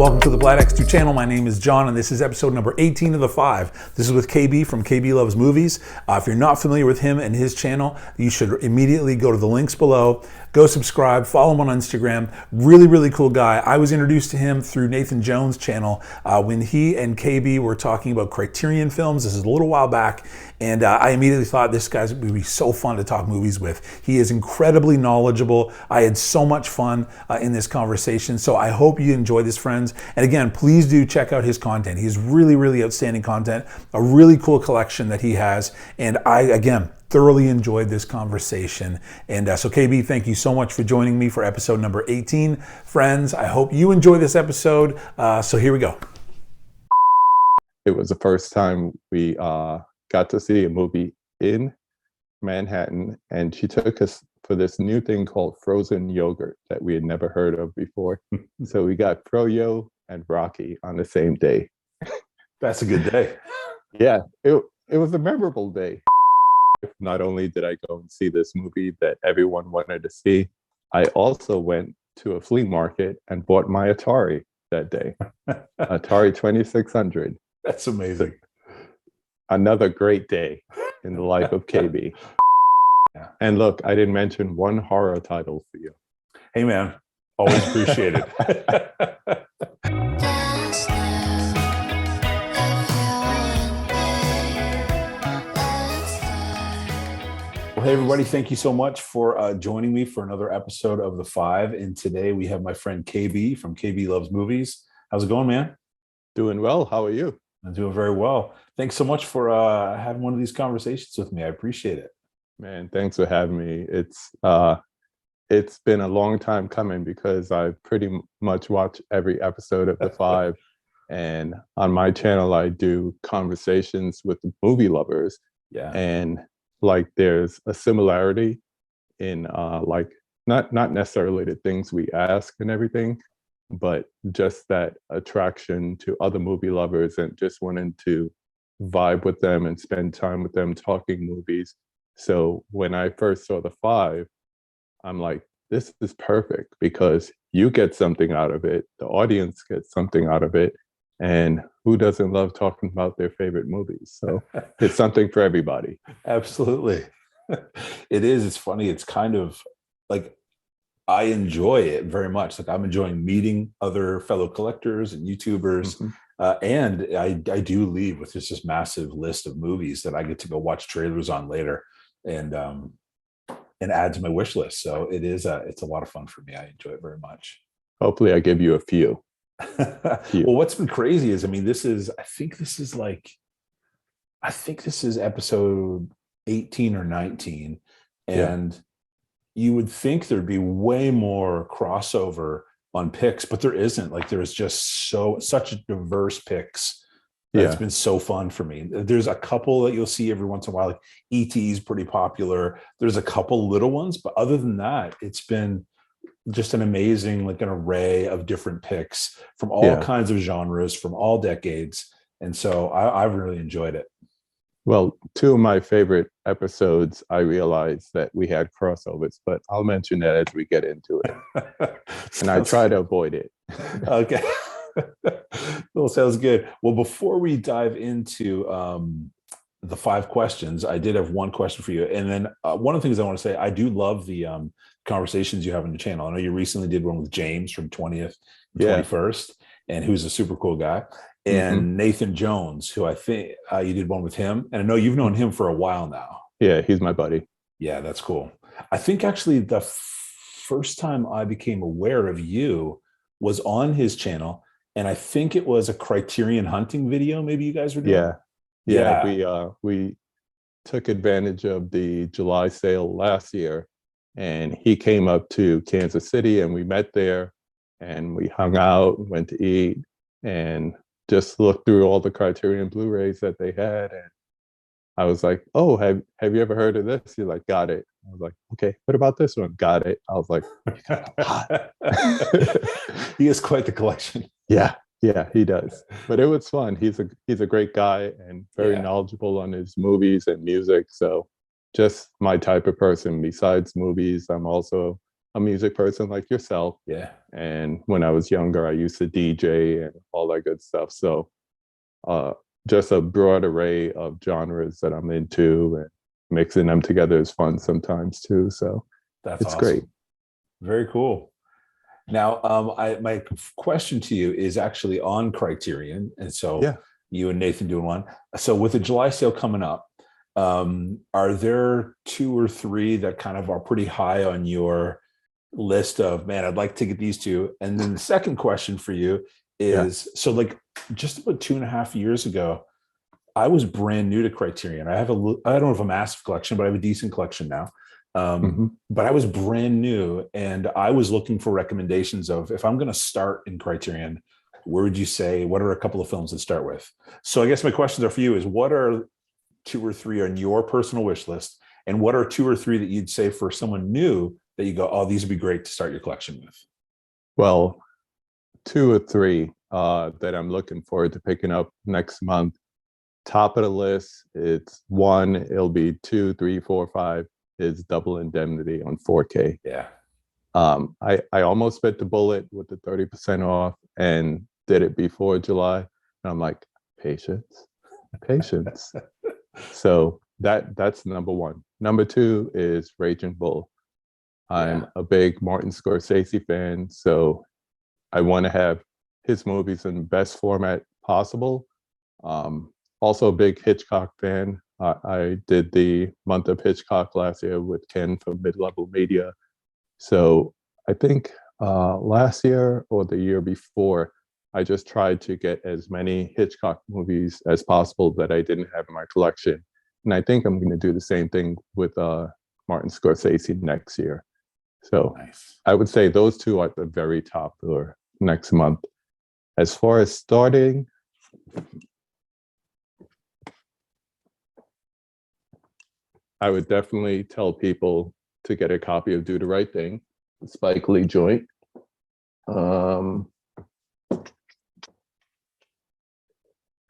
Welcome to the Black X2 channel. My name is John, and this is episode number 18 of the 5. This is with KB from KB Loves Movies. If you're not familiar with him and his channel, you should immediately go to the links below. Go subscribe, follow him on Instagram. Really, really cool guy. I was introduced to him through Nathan Jones' channel when he and KB were talking about Criterion films. This is a little while back, and I immediately thought this guy would be so fun to talk movies with. He is incredibly knowledgeable. I had so much fun in this conversation, so I hope you enjoy this, friends. And again, please do check out his content. He has really, really outstanding content, a really cool collection that he has, and I, again, thoroughly enjoyed this conversation. And so KB, thank you so much for joining me for episode number 18. Friends, I hope you enjoy this episode. So here we go. It was the first time we got to see a movie in Manhattan, and she took us for this new thing called frozen yogurt that we had never heard of before. So we got Froyo and Rocky on the same day. That's a good day. Yeah, it was a memorable day. Not only did I go and see this movie that everyone wanted to see, I also went to a flea market and bought my Atari that day. Atari 2600. That's amazing. Another great day in the life of KB. Yeah. And look, I didn't mention one horror title for you. Hey man, always appreciate it. Well, hey everybody, thank you so much for joining me for another episode of The 5. And today we have my friend KB from KB Loves Movies. How's it going, man? Doing well. How are you? I'm doing very well. Thanks so much for having one of these conversations with me. I appreciate it. Man, thanks for having me. It's been a long time coming because I pretty much watch every episode of The 5. And on my channel, I do conversations with movie lovers. Yeah. And like there's a similarity in like not necessarily the things we ask and everything, but just that attraction to other movie lovers and just wanting to vibe with them and spend time with them talking movies. So when I first saw The 5, I'm like, this is perfect because you get something out of it, the audience gets something out of it, and who doesn't love talking about their favorite movies? So it's something for everybody. Absolutely. It is. It's funny. It's kind of like, I enjoy it very much. Like I'm enjoying meeting other fellow collectors and YouTubers. Mm-hmm. And I do leave with just this massive list of movies that I get to go watch trailers on later and add to my wish list. So it's a lot of fun for me. I enjoy it very much. Hopefully I give you a few. Well, what's been crazy is, I mean, I think this is episode 18 or 19. And you would think there'd be way more crossover on picks, but there isn't. Like there's just such diverse picks. It's been so fun for me. There's a couple that you'll see every once in a while, like E.T. is pretty popular. There's a couple little ones, but other than that, it's been just an amazing, like an array of different picks from all kinds of genres, from all decades. And so I've really enjoyed it. Well, two of my favorite episodes, I realized that we had crossovers, but I'll mention that as we get into it. And I try to avoid it. Okay. Well, sounds good. Well, before we dive into the 5 questions, I did have one question for you. And then one of the things I want to say, I do love the conversations you have on your channel. I know you recently did one with James from 20th and 21st, and who's a super cool guy. And Nathan Jones, who I think you did one with him. And I know you've known him for a while now. Yeah, he's my buddy. Yeah, that's cool. I think actually the first time I became aware of you was on his channel. And I think it was a Criterion hunting video maybe you guys were doing. Yeah. We took advantage of the July sale last year, and he came up to Kansas City and we met there and we hung out, went to eat, and just looked through all the Criterion Blu-rays that they had. And I was like, oh, have you ever heard of this? He's like, got it. I was like, okay, what about this one? Got it. I was like, you got a lot. He has quite the collection. Yeah, he does. But it was fun. He's a great guy and very knowledgeable on his movies and music. So just my type of person. Besides movies, I'm also a music person like yourself. Yeah. And when I was younger, I used to DJ and all that good stuff. So uh, just a broad array of genres that I'm into, and mixing them together is fun sometimes too. So That's it's great. awesome. Very cool. Now, my question to you is actually on Criterion, and so Yeah. you and Nathan doing one. So with the July sale coming up, are there two or three that kind of are pretty high on your list of, man, I'd like to get these two? And then the second question for you Yeah. is, so like just about 2.5 years ago, I was brand new to Criterion. I don't have a massive collection, but I have a decent collection now. But I was brand new, and I was looking for recommendations of, if I'm going to start in Criterion, where would you say, what are a couple of films to start with? So I guess my questions are for you is, what are two or three on your personal wish list? And what are two or three that you'd say for someone new that you go, oh, these would be great to start your collection with? Well, two or three that I'm looking forward to picking up next month. Top of the list, it's one, it'll be 2, 3, 4, 5, is Double Indemnity on 4K. Yeah. I almost bit the bullet with the 30% off and did it before July. And I'm like, patience. So that's number one. Number two is Raging Bull. I'm a big Martin Scorsese fan, so I want to have his movies in the best format possible. Also a big Hitchcock fan. I did the month of Hitchcock last year with Ken from Mid-Level Media. So I think last year or the year before, I just tried to get as many Hitchcock movies as possible that I didn't have in my collection. And I think I'm going to do the same thing with Martin Scorsese next year. So Nice. I would say those two are at the very top for next month. As far as starting, I would definitely tell people to get a copy of Do the Right Thing, the Spike Lee joint.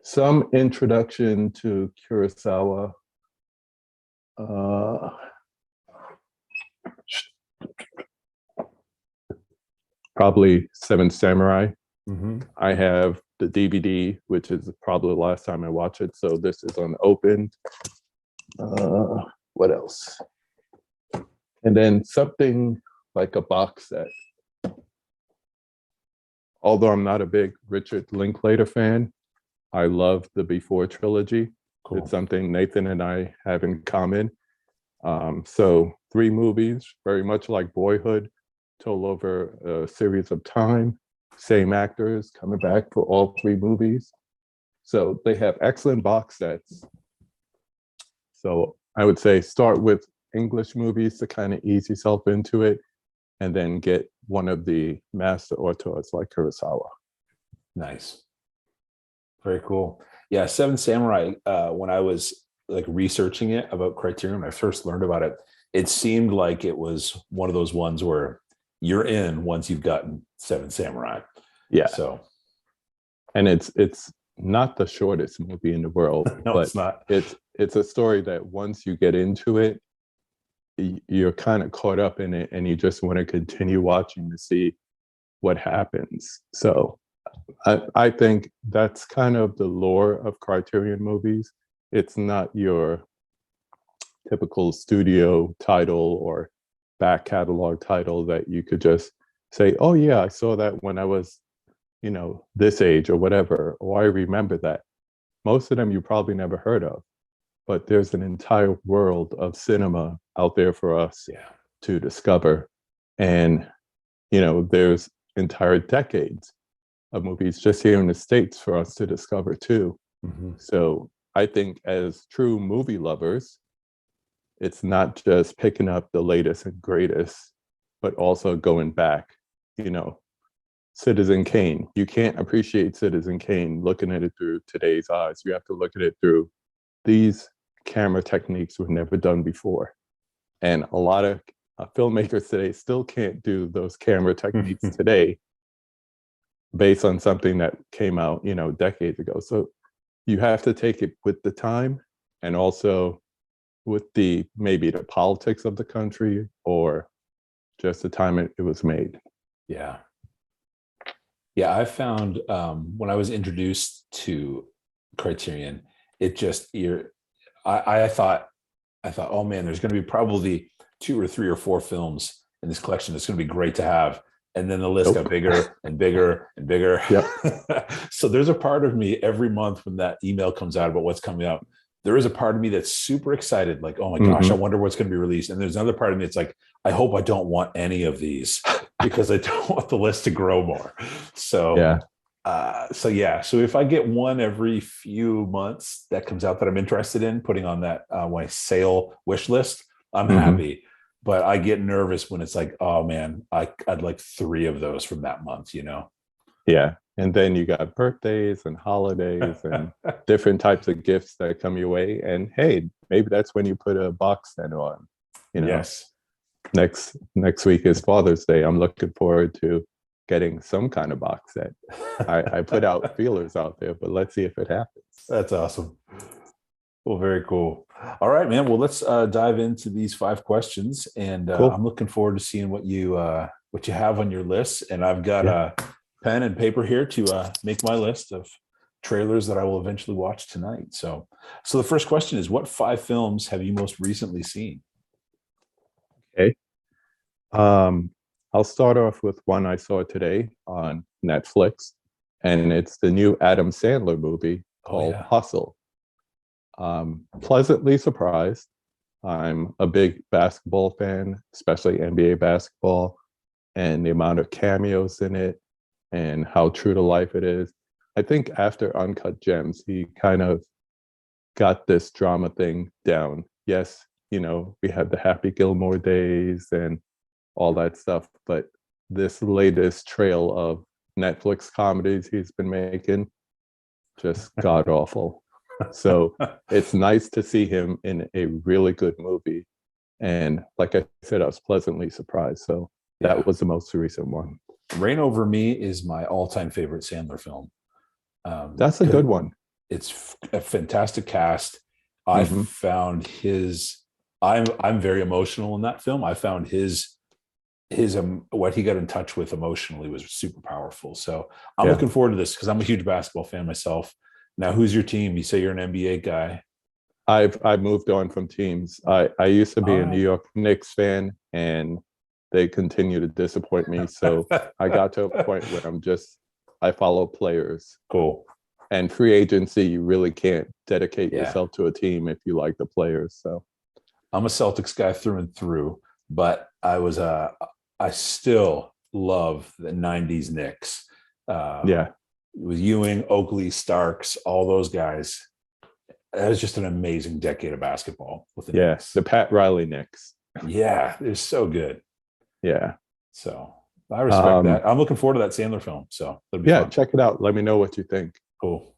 Some introduction to Kurosawa. Probably Seven Samurai. I have the DVD, which is probably the last time I watch it. So this is unopened. What else? And then something like a box set. Although I'm not a big Richard Linklater fan, I love the Before trilogy. Cool. It's something Nathan and I have in common. So 3 movies, very much like Boyhood, told over a series of time, same actors coming back for all 3 movies. So they have excellent box sets. So I would say start with English movies to kind of ease yourself into it, and then get one of the master auteurs like Kurosawa. Nice. Very cool. Yeah, Seven Samurai, when I was like researching it about Criterion, when I first learned about it, it seemed like it was one of those ones where you're in once you've gotten Seven Samurai. Yeah. So, and it's not the shortest movie in the world, no, but it's not. It's a story that once you get into it, you're kind of caught up in it, and you just want to continue watching to see what happens. So I think that's kind of the lore of Criterion movies. It's not your typical studio title or back catalog title that you could just say, oh yeah, I saw that when I was, this age or whatever, or I remember that. Most of them you probably never heard of, but there's an entire world of cinema out there for us to discover. And, there's entire decades of movies just here in the States for us to discover too. So I think as true movie lovers, it's not just picking up the latest and greatest, but also going back, Citizen Kane. You can't appreciate Citizen Kane looking at it through today's eyes. You have to look at it through these camera techniques were never done before. And a lot of filmmakers today still can't do those camera techniques today based on something that came out, decades ago. So you have to take it with the time, and also with maybe the politics of the country, or just the time it was made. Yeah. Yeah, I found when I was introduced to Criterion, it just I thought, oh man, there's going to be probably 2 or 3 or 4 films in this collection. It's going to be great to have. And then the list got bigger and bigger and bigger. Yep. So there's a part of me every month when that email comes out about what's coming out. There is a part of me that's super excited, like, oh my gosh, I wonder what's going to be released. And there's another part of me that's like, I hope I don't want any of these because I don't want the list to grow more. So Yeah. So if I get one every few months that comes out that I'm interested in putting on that my sale wish list, I'm happy. But I get nervous when it's like, oh man, I'd like 3 of those from that month, you know? Yeah. And then you got birthdays and holidays and different types of gifts that come your way. And hey, maybe that's when you put a box set on. You know, Yes. Next week is Father's Day. I'm looking forward to getting some kind of box set. I put out feelers out there, but let's see if it happens. That's awesome. Well, very cool. All right, man. Well, let's dive into these 5 questions, and Cool. I'm looking forward to seeing what you have on your list. And I've got a pen and paper here to make my list of trailers that I will eventually watch tonight. So the first question is, what 5 films have you most recently seen? Okay. I'll start off with one I saw today on Netflix, and it's the new Adam Sandler movie called Hustle. Pleasantly surprised. I'm a big basketball fan, especially NBA basketball, and the amount of cameos in it and how true to life it is. I think after Uncut Gems, he kind of got this drama thing down. Yes, you know, we had the Happy Gilmore days and all that stuff, but this latest trail of Netflix comedies he's been making, just god awful. So it's nice to see him in a really good movie. And like I said, I was pleasantly surprised. So that was the most recent one. Reign Over Me is my all-time favorite Sandler film. That's a good one. It's a fantastic cast. I found I'm very emotional in that film. I found his what he got in touch with emotionally was super powerful. So I'm looking forward to this because I'm a huge basketball fan myself. Now, who's your team? You say you're an NBA guy. I've moved on from teams. I used to be a New York Knicks fan, and they continue to disappoint me. So I got to a point where I follow players. Cool. And free agency, you really can't dedicate yourself to a team if you like the players. So I'm a Celtics guy through and through, but I still love the 90s Knicks. With Ewing, Oakley, Starks, all those guys. That was just an amazing decade of basketball. With the Knicks. The Pat Riley Knicks. Yeah, they're so good. Yeah. So I respect that. I'm looking forward to that Sandler film. So it'll be fun. Check it out. Let me know what you think. Cool.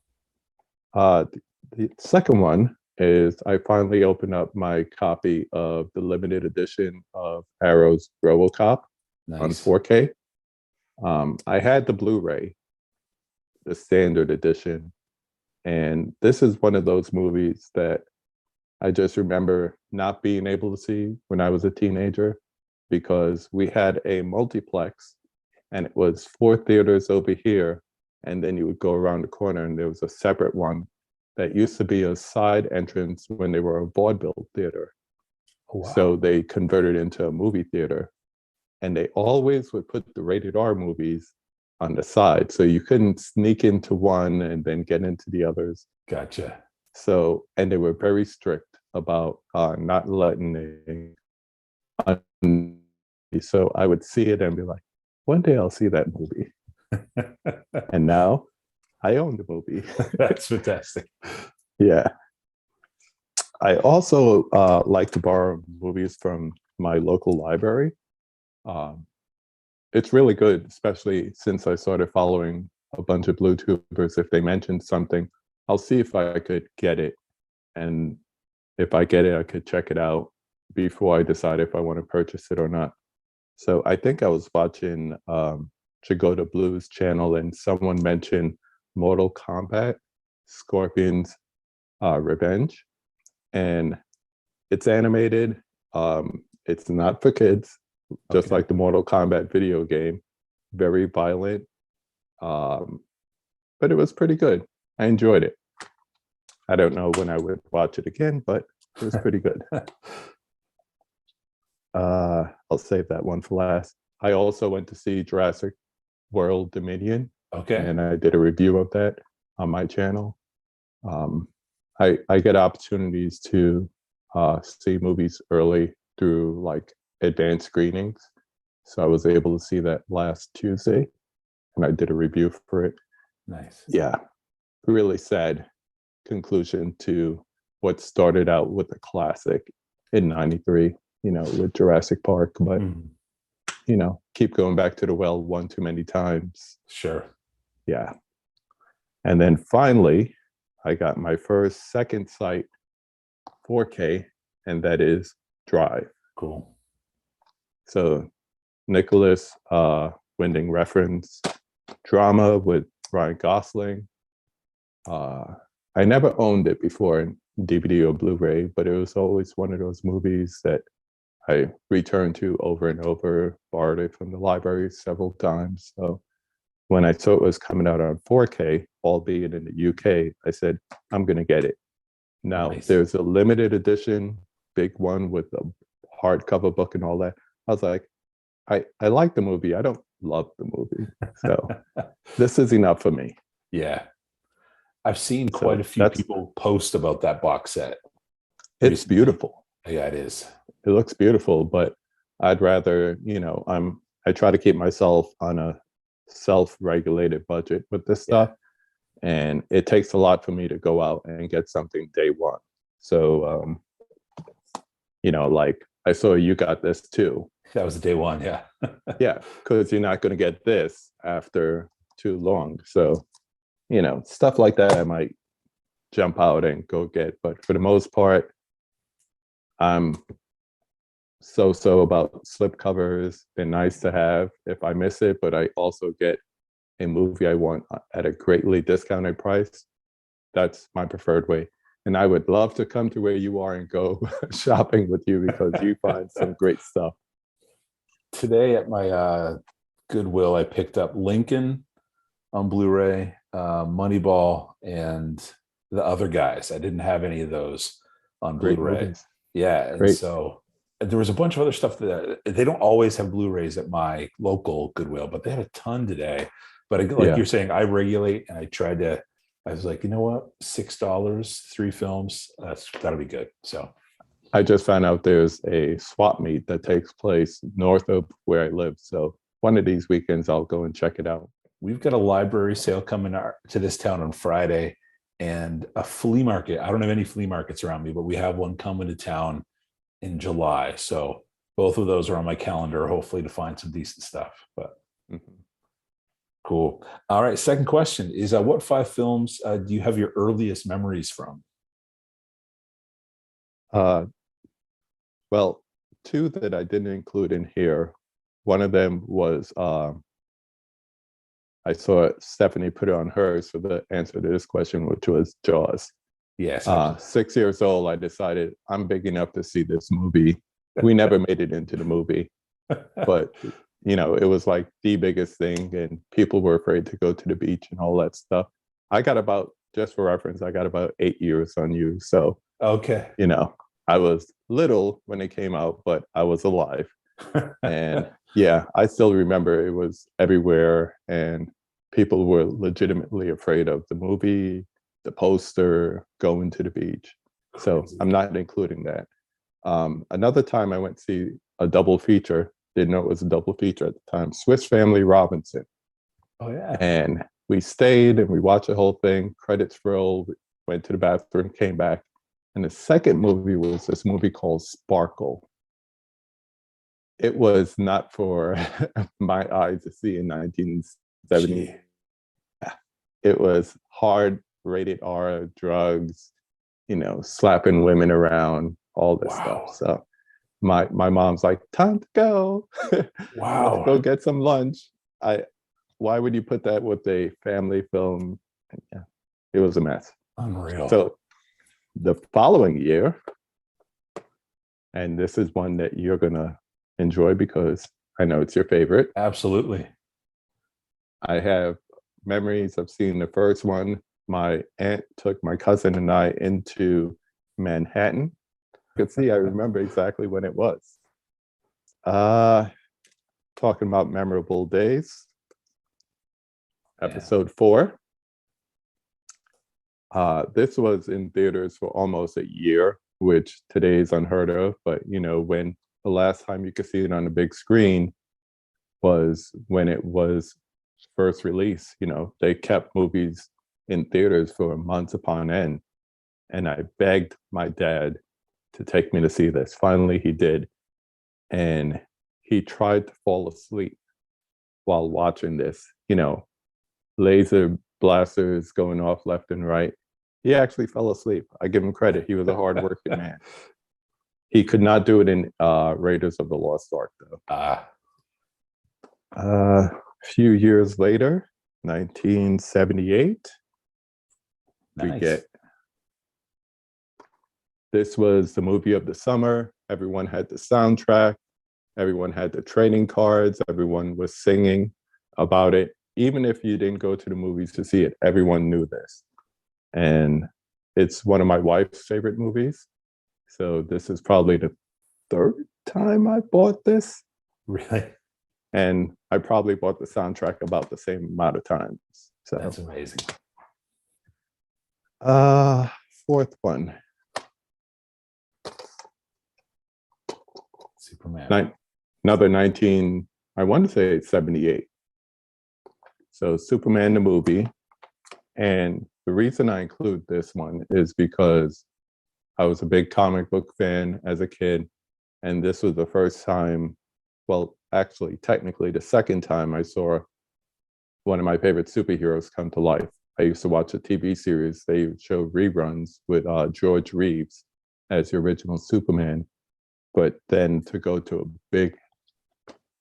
The second one is I finally opened up my copy of the limited edition of Arrow's RoboCop on 4K. I had the Blu-ray, the standard edition, and this is one of those movies that I just remember not being able to see when I was a teenager because we had a multiplex and it was 4 theaters over here, and then you would go around the corner and there was a separate one that used to be a side entrance when they were a vaudeville theater. Oh, wow. So they converted into a movie theater, and they always would put the rated R movies on the side. So you couldn't sneak into one and then get into the others. Gotcha. So, and they were very strict about not letting so I would see it and be like, one day I'll see that movie. And now I own the movie. That's fantastic. Yeah. I also like to borrow movies from my local library. It's really good, especially since I started following a bunch of BlueTubers. If they mentioned something, I'll see if I could get it. And if I get it, I could check it out before I decide if I want to purchase it or not. So I think I was watching Chigoda Blues channel and someone mentioned Mortal Kombat, Scorpion's Revenge. And it's animated. It's not for kids, just Okay. like the Mortal Kombat video game. Very violent, um, but it was pretty good. I enjoyed it. I don't know when I would watch it again, but it was pretty good. I'll save that one for last. I also went to see Jurassic World Dominion, Okay. and I did a review of that on my channel. Um, I get opportunities to see movies early through like advanced screenings. So I was able to see that last Tuesday, and I did a review for it. Nice. Yeah, really sad conclusion to what started out with a classic in '93, with Jurassic Park. But, Mhm. Keep going back to the well one too many times. Sure. Yeah. And then finally, I got my first second sight 4K, and that is Drive. Cool. So Nicholas Winding Refn's drama with Ryan Gosling. I never owned it before in DVD or Blu-ray, but it was always one of those movies that I returned to over and over, borrowed it from the library several times. So when I saw it was coming out on 4K, albeit in the UK, I said, I'm going to get it. Now, Nice. there's a limited edition, big one with a hardcover book and all that. I was like, I like the movie. I don't love the movie. So this is enough for me. Yeah. I've seen quite a few people post about that box set. It's recently. beautiful. Yeah, it is. It looks beautiful, but I'd rather, I try to keep myself on a self-regulated budget with this stuff. And it takes a lot for me to go out and get something day one. So, like I saw You Got This Too. That was the day one, yeah. Yeah, because you're not going to get this after too long. So, stuff like that I might jump out and go get. But for the most part, I'm so about slipcovers. They're nice to have if I miss it, but I also get a movie I want at a greatly discounted price. That's my preferred way. And I would love to come to where you are and go shopping with you because you find some great stuff. Today at my Goodwill, I picked up Lincoln on Blu-ray, Moneyball, and The Other Guys. I didn't have any of those on Great Blu-ray. movies. Yeah, Great. and so there was a bunch of other stuff that they don't always have Blu-rays at my local Goodwill, but they had a ton today. But like you're saying, I regulate, and I was like, you know what, $6, 3 films, that'll be good. So I just found out there's a swap meet that takes place north of where I live. So one of these weekends, I'll go and check it out. we've got a library sale coming to this town on Friday, and a flea market. I don't have any flea markets around me, but we have one coming to town in July. So both of those are on my calendar, hopefully to find some decent stuff. But cool. All right. Second question is, what 5 films do you have your earliest memories from? Well, 2 that I didn't include in here. One of them was I saw Stephanie put it on hers for the answer to this question, which was Jaws. Yes. 6 years old, I decided I'm big enough to see this movie. We never made it into the movie, but it was like the biggest thing, and people were afraid to go to the beach and all that stuff. Just for reference, I got about 8 years on you. So, okay. I was little when it came out, but I was alive. And yeah, I still remember it was everywhere, and people were legitimately afraid of the movie, the poster, going to the beach. So I'm not including that. Another time I went to see a double feature, didn't know it was a double feature at the time, Swiss Family Robinson. Oh, yeah. And we stayed and we watched the whole thing, credits rolled, went to the bathroom, came back. And the second movie was this movie called Sparkle. It was not for my eyes to see in 1970. Gee. It was hard, rated R, drugs, slapping women around, all this stuff. So my mom's like, time to go. Wow. Let's go get some lunch. Why would you put that with a family film? Yeah, it was a mess. Unreal. So the following year, and this is one that you're gonna enjoy because I know it's your favorite. Absolutely. I have memories of seeing the first one. My aunt took my cousin and I into Manhattan. You could see I remember exactly when it was. Talking about memorable days. Episode 4. This was in theaters for almost a year, which today is unheard of. But when the last time you could see it on the big screen was when it was first released. They kept movies in theaters for months upon end, and I begged my dad to take me to see this. Finally, he did, and he tried to fall asleep while watching this. Laser blasters going off left and right. He actually fell asleep. I give him credit. He was a hardworking man. He could not do it in Raiders of the Lost Ark, though. A few years later, 1978, Nice. we get. This was the movie of the summer. Everyone had the soundtrack. Everyone had the trading cards. Everyone was singing about it. Even if you didn't go to the movies to see it, everyone knew this. And it's one of my wife's favorite movies. So this is probably the 3rd time I bought this. Really? And I probably bought the soundtrack about the same amount of times. So That's amazing. 4th one. Superman. Another 19, I want to say it's 78. So Superman the movie. And the reason I include this one is because I was a big comic book fan as a kid. And this was the first time, well, actually, technically the second time I saw one of my favorite superheroes come to life. I used to watch a TV series. They would show reruns with George Reeves as the original Superman. But then to go to a big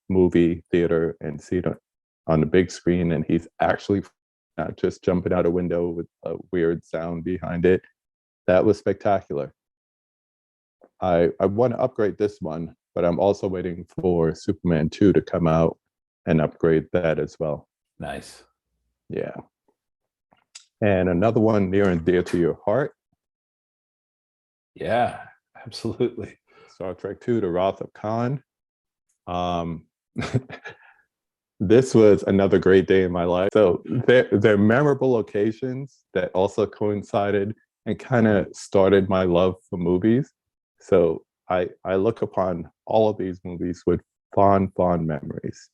movie theater and see it on the big screen, and he's actually not just jumping out a window with a weird sound behind it, that was spectacular. I want to upgrade this one, but I'm also waiting for Superman 2 to come out and upgrade that as well. Nice. Yeah. And another one near and dear to your heart. Yeah, absolutely. Star Trek II, The Wrath of Khan. This was another great day in my life. So they're memorable occasions that also coincided and kind of started my love for movies. So I look upon all of these movies with fond memories.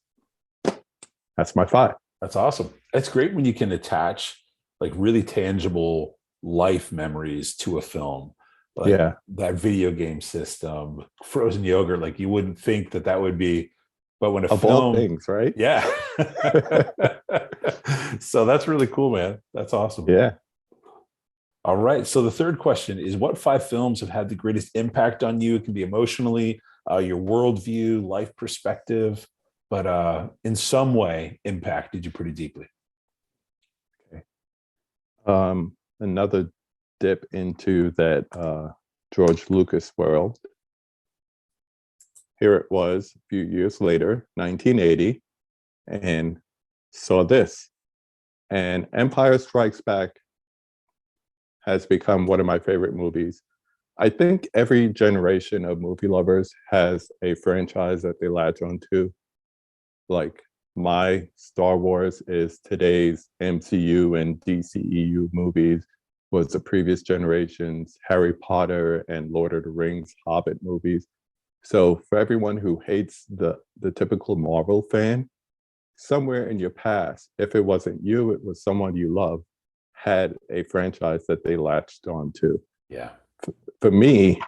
That's my 5. That's awesome. It's great when you can attach like really tangible life memories to a film. Like that video game system, frozen yogurt, like you wouldn't think that would be, but when a of film, all things, right? Yeah. So that's really cool, man. That's awesome. Yeah. All right. So the third question is, what 5 films have had the greatest impact on you? It can be emotionally, your worldview, life perspective, but in some way impacted you pretty deeply. Okay. Another dip into that George Lucas world. Here it was a few years later, 1980, and saw this. And Empire Strikes Back has become one of my favorite movies. I think every generation of movie lovers has a franchise that they latch onto. Like my Star Wars is today's MCU and DCEU movies, was the previous generation's Harry Potter and Lord of the Rings, Hobbit movies. So for everyone who hates the typical Marvel fan, somewhere in your past, if it wasn't you, it was someone you love, had a franchise that they latched onto. Yeah. For me,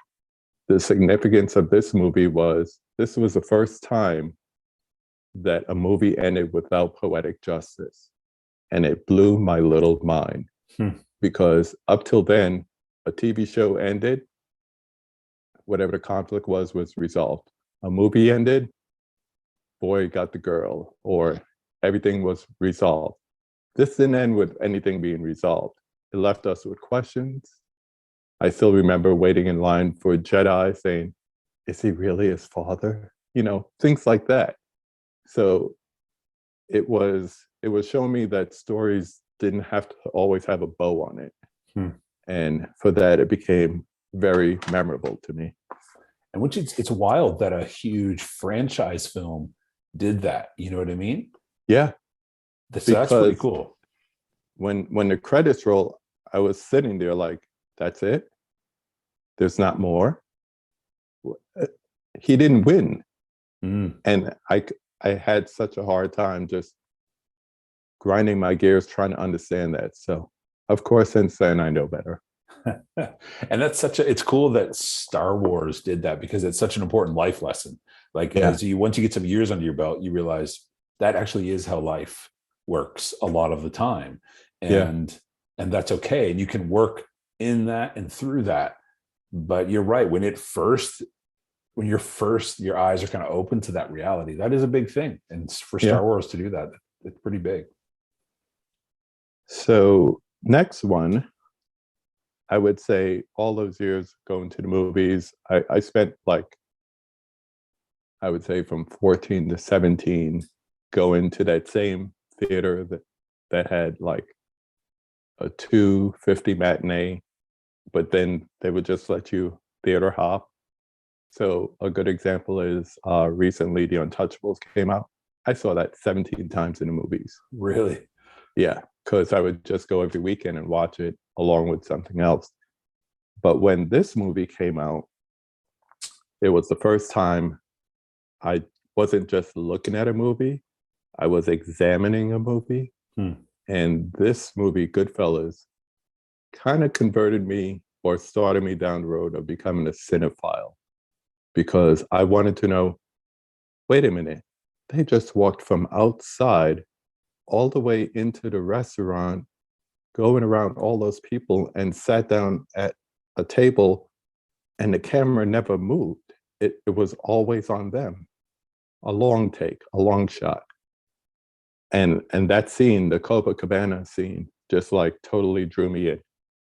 the significance of this movie was this was the first time that a movie ended without poetic justice. And it blew my little mind. Because up till then, a TV show ended, whatever the conflict was resolved. A movie ended, boy got the girl, or everything was resolved. This didn't end with anything being resolved. It left us with questions. I still remember waiting in line for Jedi saying, is he really his father? things like that. So it was showing me that stories didn't have to always have a bow on it. And for that, it became very memorable to me. And which it's wild that a huge franchise film did that. You know what I mean? Yeah, That's pretty cool. When the credits roll, I was sitting there like, that's it? There's not more? He didn't win. And I had such a hard time just grinding my gears trying to understand that. So, of course, since then, I know better. And that's it's cool that Star Wars did that, because it's such an important life lesson. Like, once you get some years under your belt, you realize that actually is how life works a lot of the time. And that's okay. And you can work in that and through that. But you're right. When your eyes are kind of open to that reality, that is a big thing. And for Star Wars to do that, it's pretty big. So next one, I would say all those years going to the movies, I spent I would say from 14 to 17 going to that same theater that had like a $2.50 matinee, but then they would just let you theater hop. So a good example is recently The Untouchables came out. I saw that 17 times in the movies. Really? Yeah, because I would just go every weekend and watch it along with something else. But when this movie came out, it was the first time I wasn't just looking at a movie, I was examining a movie. And this movie, Goodfellas, kind of converted me or started me down the road of becoming a cinephile, because I wanted to know, wait a minute, they just walked from outside all the way into the restaurant, going around all those people, and sat down at a table, and the camera never moved. It was always on them. A long take, a long shot. And that scene, the Copacabana scene, just like totally drew me in,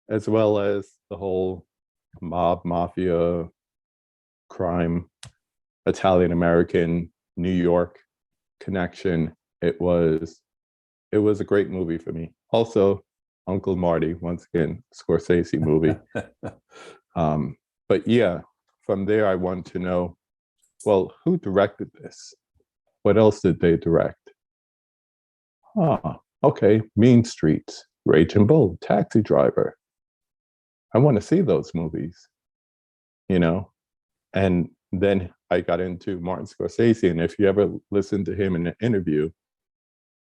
as well as the whole mafia, crime, Italian American, New York connection. It was a great movie for me. Also, Uncle Marty, once again, Scorsese movie. But yeah, from there I want to know, well, who directed this? What else did they direct? Okay, Mean Streets, Raging Bull, Taxi Driver. I want to see those movies, And then I got into Martin Scorsese, and if you ever listen to him in an interview,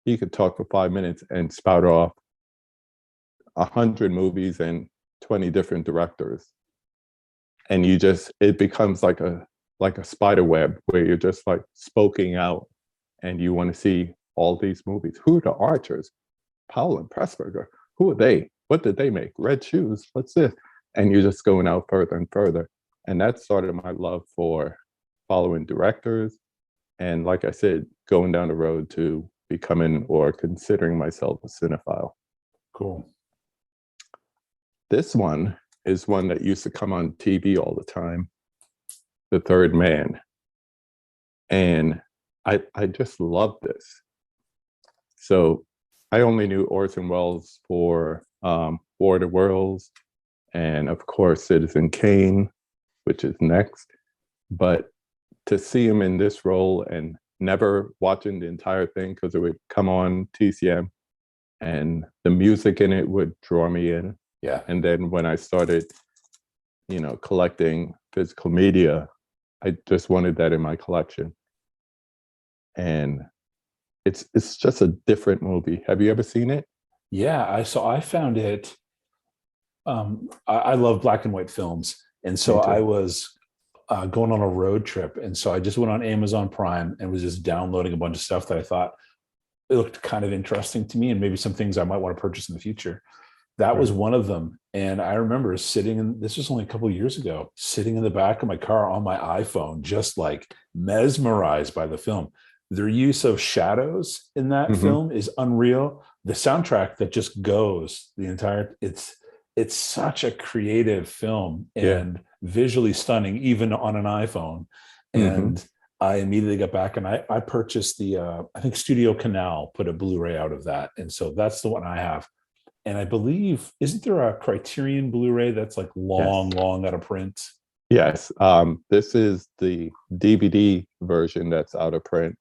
he could talk for 5 minutes and spout off 100 movies and 20 different directors. And it becomes like a spider web where you're just like spoken out and you want to see all these movies. Who are the Archers? Powell and Pressburger. Who are they? What did they make? Red Shoes. What's this? And you're just going out further and further. And that started my love for following directors. And like I said, going down the road to becoming or considering myself a cinephile. Cool. This one is one that used to come on TV all the time, The Third Man. And I just love this. So I only knew Orson Welles for War of the Worlds, and of course Citizen Kane, which is next. But to see him in this role and never watching the entire thing because it would come on TCM and the music in it would draw me in. Yeah. And then when I started, collecting physical media, I just wanted that in my collection. And it's just a different movie. Have you ever seen it? Yeah, I found it. I love black and white films, and so I was going on a road trip, and so I just went on Amazon Prime and was just downloading a bunch of stuff that I thought it looked kind of interesting to me, and maybe some things I might want to purchase in the future. That was one of them. And I remember this was only a couple of years ago, sitting in the back of my car on my iPhone, just like mesmerized by the film. Their use of shadows in that film is unreal. The soundtrack that just goes the entire, it's such a creative film and visually stunning, even on an iPhone. And I immediately got back and I purchased the I think Studio Canal put a Blu-ray out of that, and so that's the one I have. And I believe, isn't there a Criterion Blu-ray that's like Yes. long out of print? Yes. This is the DVD version that's out of print.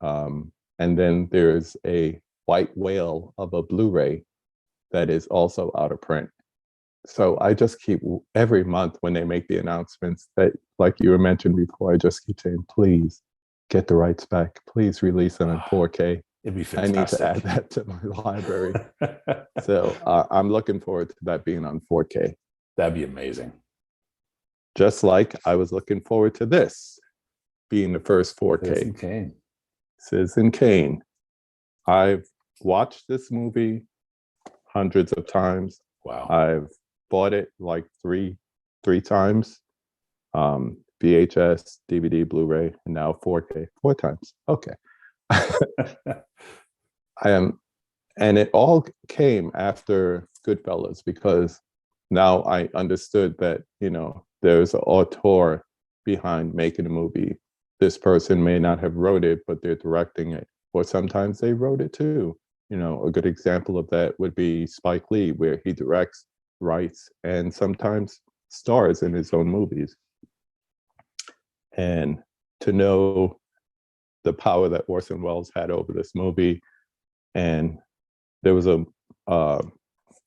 And then there's a white whale of a Blu-ray that is also out of print. So I just keep every month when they make the announcements that, like you were mentioned before, I just keep saying, please get the rights back. Please release it in 4K. It'd be I need to fantastic. add that to my library. So I'm looking forward to that being on 4K. That'd be amazing. Just like I was looking forward to this being the first 4K. Citizen Kane. Citizen Kane. I've watched this movie hundreds of times. Wow. I've bought it like three times. VHS, DVD, Blu-ray, and now 4K. 4 times. Okay. And it all came after Goodfellas, because now I understood that, there's an auteur behind making a movie. This person may not have wrote it, but they're directing it. Or sometimes they wrote it too. A good example of that would be Spike Lee, where he directs, writes, and sometimes stars in his own movies. And to know the power that Orson Welles had over this movie. And there was a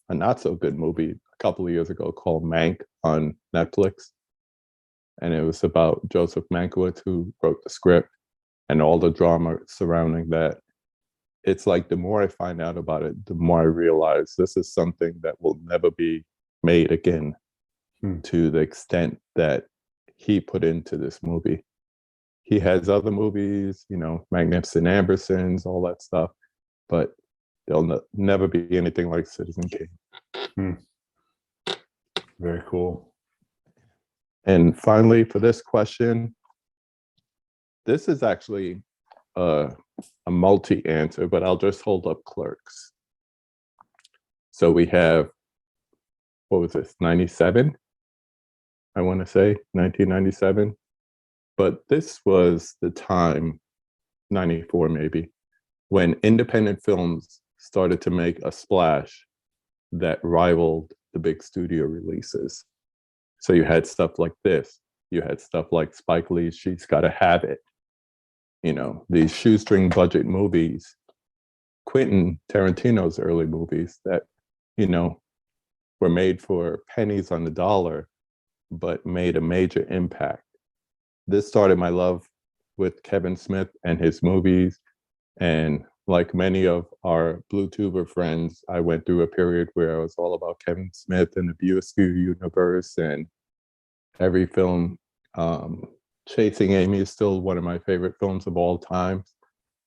not so good movie a couple of years ago called Mank on Netflix. And it was about Joseph Mankiewicz, who wrote the script, and all the drama surrounding that. It's like the more I find out about it, the more I realize this is something that will never be made again to the extent that he put into this movie. He has other movies, Magnificent Ambersons, all that stuff, but there'll never be anything like Citizen Kane. Very cool. And finally, for this question, this is actually a multi-answer, but I'll just hold up Clerks. So we have, what was this, 97? I want to say 1997. But this was the time, 94 maybe, when independent films started to make a splash that rivaled the big studio releases. So you had stuff like this. You had stuff like Spike Lee's She's Gotta Have It. These shoestring budget movies, Quentin Tarantino's early movies that, were made for pennies on the dollar, but made a major impact. This started my love with Kevin Smith and his movies. And like many of our Bluetuber friends, I went through a period where I was all about Kevin Smith and the View Askew universe, and every film. Chasing Amy is still one of my favorite films of all time.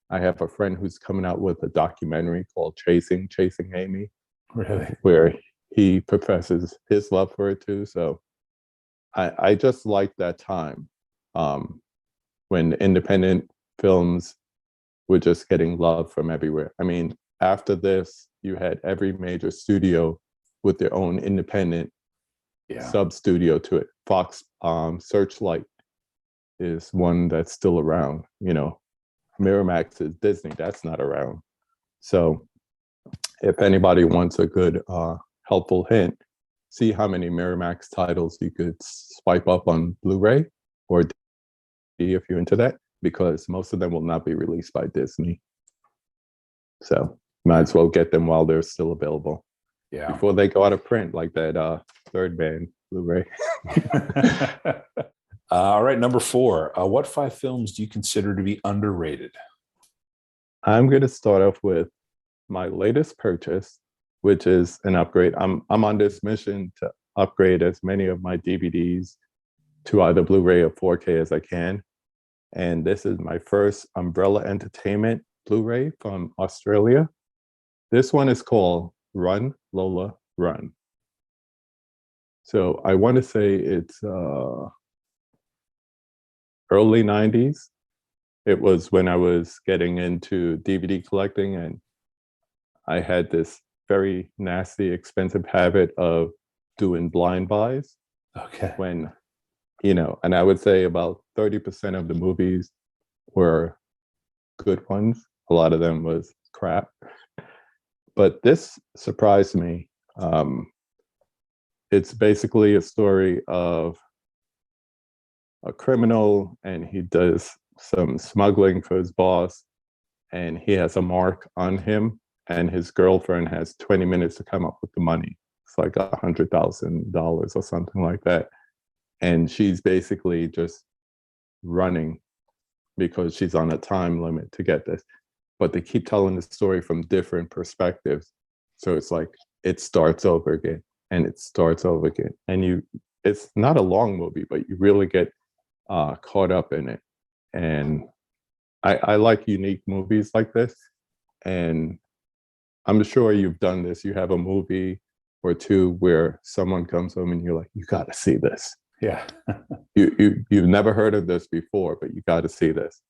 I have a friend who's coming out with a documentary called Chasing Amy. Really? Where he professes his love for it too. So I just like that time when independent films were just getting love from everywhere. I mean, after this, you had every major studio with their own independent sub studio to it. Fox Searchlight is one that's still around. Miramax is Disney, that's not around. So if anybody wants a good helpful hint, see how many Miramax titles you could swipe up on Blu-ray or DVD if you're into that, because most of them will not be released by Disney. So might as well get them while they're still available. Yeah. Before they go out of print, like that Third Man Blu-ray. All right, number 4. What 5 films do you consider to be underrated? I'm going to start off with my latest purchase, which is an upgrade. I'm on this mission to upgrade as many of my DVDs to either Blu-ray or 4K as I can. And this is my first Umbrella Entertainment Blu-ray from Australia. This one is called Run, Lola, Run. So I want to say it's early 90s. It was when I was getting into DVD collecting, and I had this very nasty, expensive habit of doing blind buys. Okay. When And I would say about 30% of the movies were good ones. A lot of them was crap. But this surprised me. It's basically a story of a criminal, and he does some smuggling for his boss, and he has a mark on him, and his girlfriend has 20 minutes to come up with the money. It's like $100,000 or something like that. And she's basically just running because she's on a time limit to get this. But they keep telling the story from different perspectives. So it's like it starts over again and it starts over again. And it's not a long movie, but you really get caught up in it. And I like unique movies like this. And I'm sure you've done this. You have a movie or two where someone comes home and you're like, you got to see this. Yeah. You've never heard of this before, but you got to see this.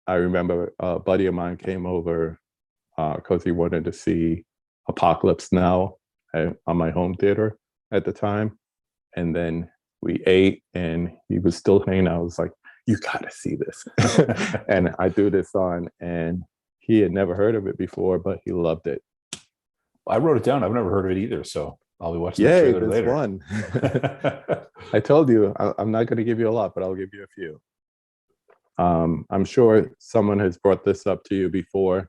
I remember a buddy of mine came over because he wanted to see Apocalypse Now on my home theater at the time. And then we ate and he was still hanging out. I was like, you got to see this. And I threw this on, and he had never heard of it before, but he loved it. I wrote it down. I've never heard of it either. So I'll be watching the Yeah, trailer it's later. fun. I told you, I'm not going to give you a lot, but I'll give you a few. I'm sure someone has brought this up to you before,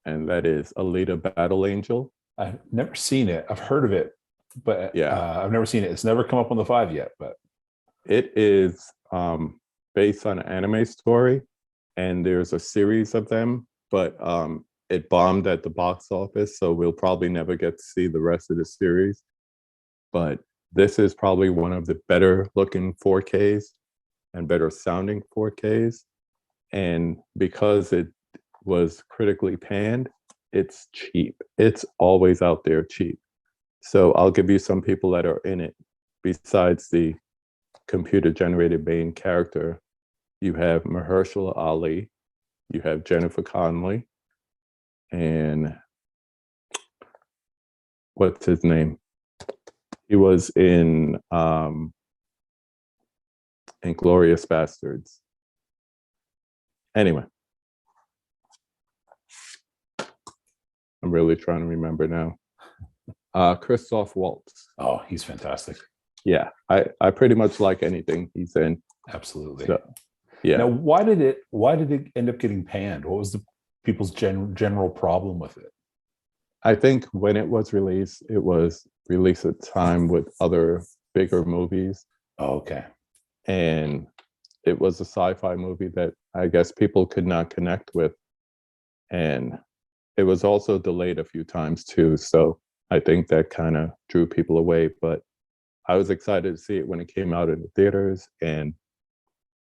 and that is Alita Battle Angel. I've never seen it. I've heard of it, but yeah, I've never seen it. It's never come up on the 5 yet, but it is based on an anime story, and there's a series of them, but it bombed at the box office, so we'll probably never get to see the rest of the series. But this is probably one of the better looking 4Ks and better sounding 4Ks. And because it was critically panned, it's cheap. It's always out there cheap. So I'll give you some people that are in it. Besides the computer generated main character, you have Mahershala Ali, you have Jennifer Connelly, and what's his name? He was in Inglourious Bastards. Anyway, I'm really trying to remember now. Christoph Waltz. oh, he's fantastic. Yeah, I pretty much like anything he's in. Absolutely. So, yeah. Now, why did it end up getting panned? What was the people's general problem with it? I think when it was released at time with other bigger movies. Oh, okay. And it was a sci-fi movie that I guess people could not connect with. And it was also delayed a few times too. So I think that kind of drew people away. But I was excited to see it when it came out in the theaters. And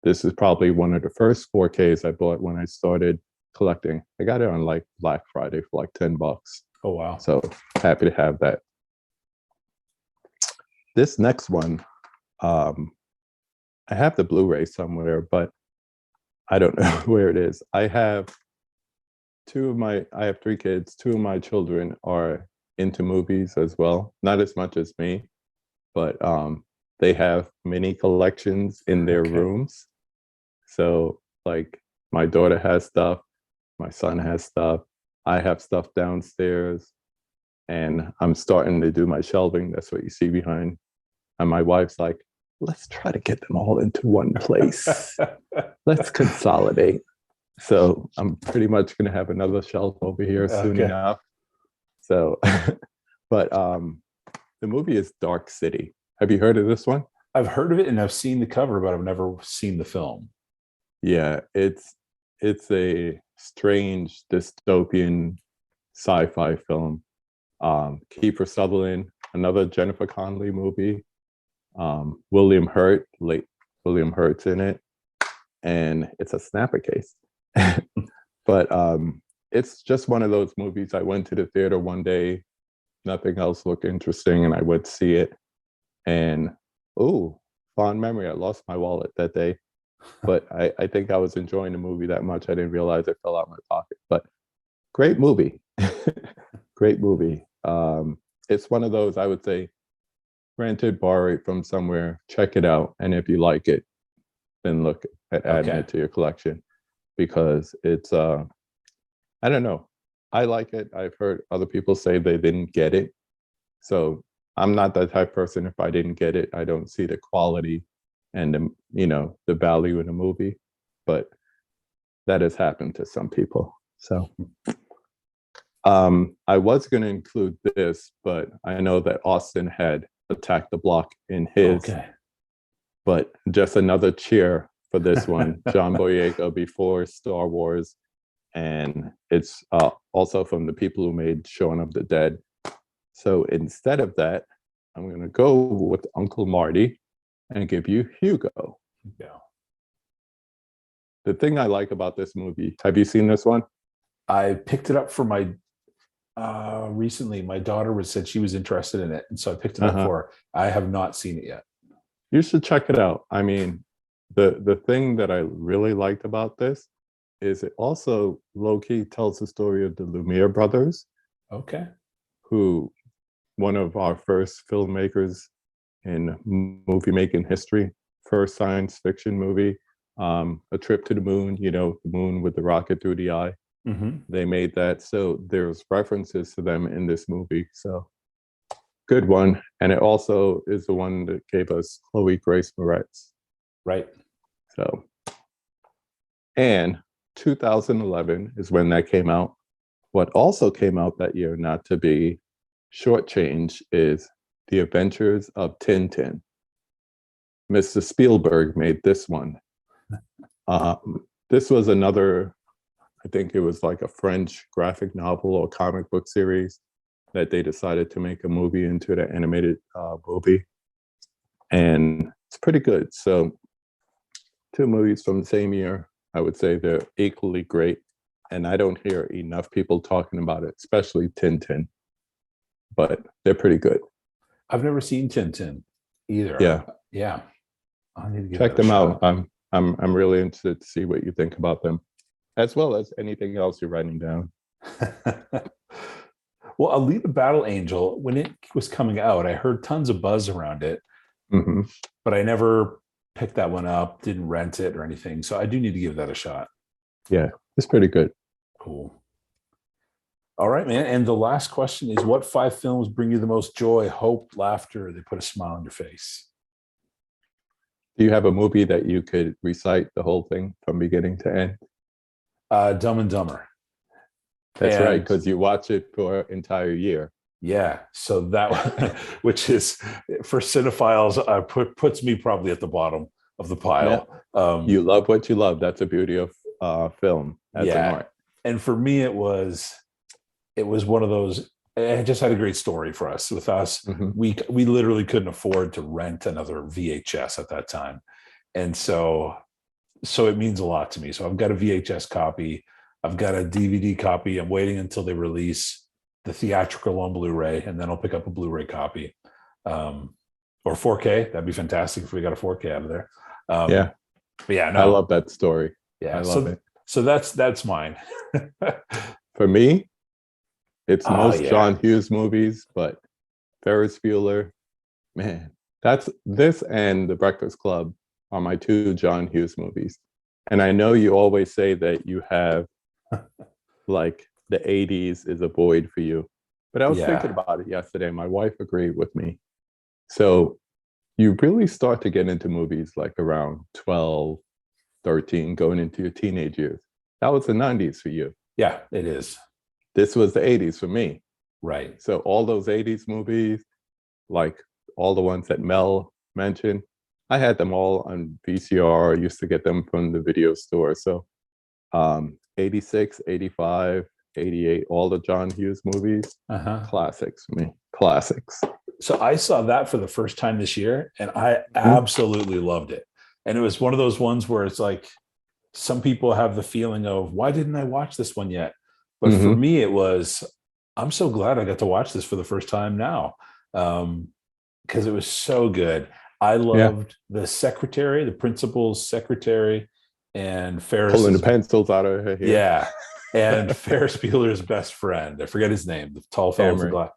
this is probably one of the first 4Ks I bought when I started collecting. I got it on like Black Friday for like $10. Oh, wow. So happy to have that. This next one, I have the Blu-ray somewhere, but I don't know where it is. I have 3 kids. 2 of my children are into movies as well. Not as much as me, but they have mini collections in their rooms. So like my daughter has stuff, my son has stuff, I have stuff downstairs, and I'm starting to do my shelving. That's what you see behind. And my wife's like, let's try to get them all into one place. Let's consolidate. So I'm pretty much going to have another shelf over here soon enough. So, but the movie is Dark City. Have you heard of this one? I've heard of it and I've seen the cover, but I've never seen the film. Yeah, it's a strange dystopian sci-fi film. Kiefer Sutherland, another Jennifer Connelly movie. William Hurt, late William Hurt's in it, and it's a snapper case. But it's just one of those movies. I went to the theater one day, nothing else looked interesting, and I went to see it. And fond memory, I lost my wallet that day. But I think I was enjoying the movie that much, I didn't realize it fell out of my pocket. But great movie. Great movie. It's one of those, I would say, rent it, borrow it from somewhere, check it out, and if you like it, then look at adding Okay. it to your collection, because it's I don't know. I like it. I've heard other people say they didn't get it. So I'm not that type of person. If I didn't get it, I don't see the quality and the value in the movie. But that has happened to some people. So I was going to include this, but I know that Austin had Attack the Block in his. Okay. But just another cheer for this one. John Boyega before Star Wars. And it's also from the people who made Shaun of the Dead. So instead of that, I'm going to go with Uncle Marty and give you Hugo. Yeah. The thing I like about this movie, have you seen this one? I picked it up for my recently. My daughter said she was interested in it, and so I picked it up for her. I have not seen it yet. You should check it out. I mean, the thing that I really liked about this is it also low-key tells the story of the Lumiere brothers. Okay. Who, one of our first filmmakers in movie making history, first science fiction movie, A Trip to the Moon, the moon with the rocket through the eye. Mm-hmm. They made that. So there's references to them in this movie. So good one. And it also is the one that gave us Chloe Grace Moretz. Right. So, and 2011 is when that came out. What also came out that year, not to be shortchanged, is The Adventures of Tintin. Mr. Spielberg made this one. This was another, I think it was like a French graphic novel or comic book series that they decided to make a movie into, the animated movie. And it's pretty good. So 2 movies from the same year. I would say they're equally great. And I don't hear enough people talking about it, especially Tintin. But they're pretty good. I've never seen Tintin either. Yeah. Yeah. I need to give check them shot. out. I'm really interested to see what you think about them, as well as anything else you're writing down. Well, Alita Battle Angel, when it was coming out, I heard tons of buzz around it, but I never picked that one up, didn't rent it or anything. So I do need to give that a shot. Yeah, it's pretty good. Cool. All right, man. And the last question is, what 5 films bring you the most joy, hope, laughter? They put a smile on your face. Do you have a movie that you could recite the whole thing from beginning to end? Dumb and Dumber. That's right, because you watch it for an entire year. Yeah, so that which is for cinephiles, puts me probably at the bottom of the pile. Yeah. You love what you love. That's the beauty of film as an art. And for me, it was one of those. It just had a great story for us. With us, we literally couldn't afford to rent another VHS at that time, and so it means a lot to me. So I've got a VHS copy. I've got a DVD copy. I'm waiting until they release the theatrical on Blu-ray, and then I'll pick up a Blu-ray copy, or 4K. That'd be fantastic if we got a 4K out of there. Yeah, but yeah, no, I love that story. Yeah, I love it. So that's mine. For me, it's most John Hughes movies, but Ferris Bueller, man, that's this and The Breakfast Club are my 2 John Hughes movies. And I know you always say that you have like the 80s is a void for you. But I was thinking about it yesterday. My wife agreed with me. So you really start to get into movies like around 12, 13, going into your teenage years. That was the 90s for you. Yeah, it is. This was the 80s for me. Right. So all those 80s movies, like all the ones that Mel mentioned, I had them all on VCR. I used to get them from the video store. So 86, 85, 88, all the John Hughes movies, classics for me. Classics. So I saw that for the first time this year, and I absolutely loved it. And it was one of those ones where it's like, some people have the feeling of, why didn't I watch this one yet? But for me, it was, I'm so glad I got to watch this for the first time now, because it was so good. I loved the secretary, the principal's secretary, and Ferris pulling the pencils out of her hair. Yeah, and Ferris Bueller's best friend. I forget his name. The tall fellow with the glass.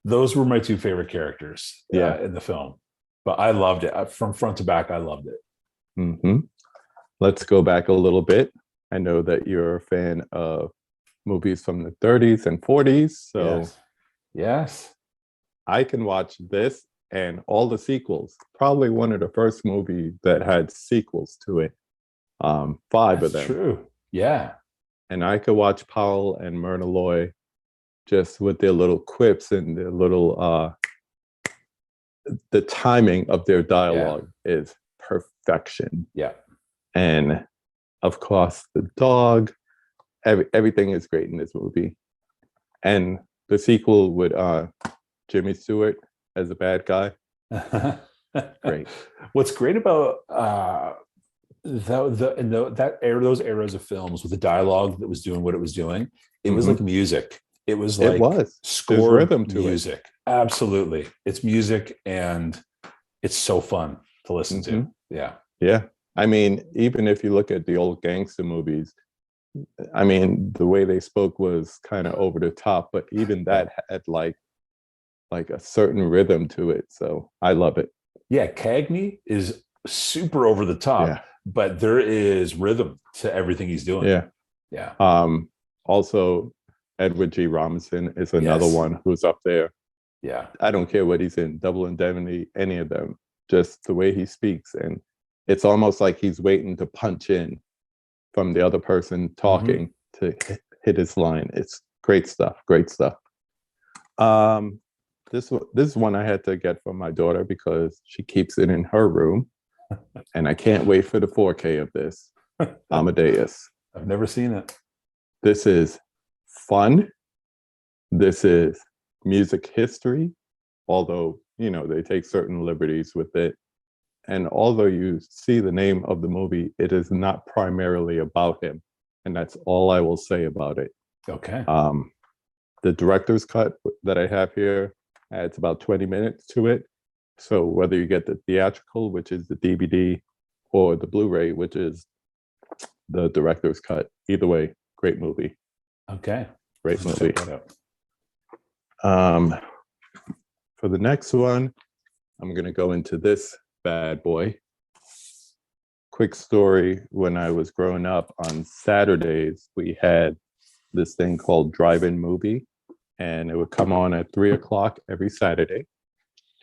Those were my two favorite characters Yeah. in the film. But I loved it from front to back. I loved it. Hmm. Let's go back a little bit. I know that you're a fan of movies from the 30s and 40s, so Yes. Yes. I can watch this and all the sequels. Probably one of the first movies that had sequels to it. Five of That's them. true. Yeah. And I could watch Powell and Myrna Loy just with their little quips and their little the timing of their dialogue is perfection. Yeah. And of course, the dog, everything is great in this movie. And the sequel with Jimmy Stewart as a bad guy, great. What's great about those eras of films with the dialogue that was doing what it was doing, it was like music. It was like score rhythm to music. It. Absolutely. It's music and it's so fun to listen to. Yeah. Yeah. I mean, even if you look at the old gangster movies, I mean, the way they spoke was kind of over the top, but even that had like a certain rhythm to it. So I love it. Yeah. Cagney is super over the top, but there is rhythm to everything he's doing. Yeah. Yeah. Also, Edward G. Robinson is another one who's up there. Yeah. I don't care what he's in, Double Indemnity, any of them, just the way he speaks. And it's almost like he's waiting to punch in from the other person talking to hit his line. It's great stuff. Great stuff. This is one I had to get from my daughter because she keeps it in her room. And I can't wait for the 4K of this. Amadeus. I've never seen it. This is fun. This is music history, although, they take certain liberties with it. And although you see the name of the movie, it is not primarily about him. And that's all I will say about it. Okay. The director's cut that I have here adds about 20 minutes to it. So whether you get the theatrical, which is the DVD, or the Blu-ray, which is the director's cut, either way, great movie. Okay. Great movie. For the next one, I'm going to go into this bad boy. Quick story. When I was growing up, on Saturdays, we had this thing called Drive-In Movie, and it would come on at 3:00 every Saturday.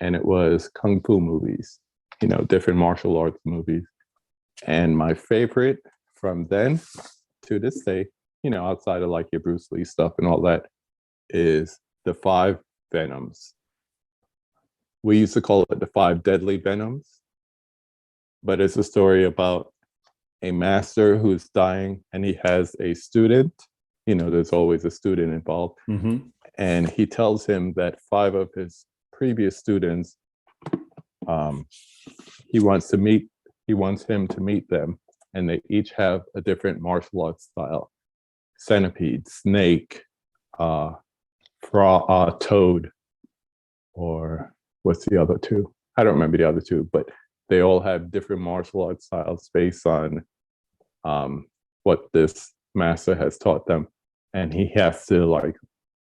And it was Kung Fu movies, different martial arts movies. And my favorite from then to this day, outside of like your Bruce Lee stuff and all that, is the 5 Venoms. We used to call it the 5 Deadly Venoms, but it's a story about a master who's dying and he has a student. There's always a student involved. And he tells him that 5 of his previous students, he wants him to meet them, and they each have a different martial arts style. Centipede, snake, toad, or what's the other 2? I don't remember the other 2, but they all have different martial arts styles based on what this master has taught them. And he has to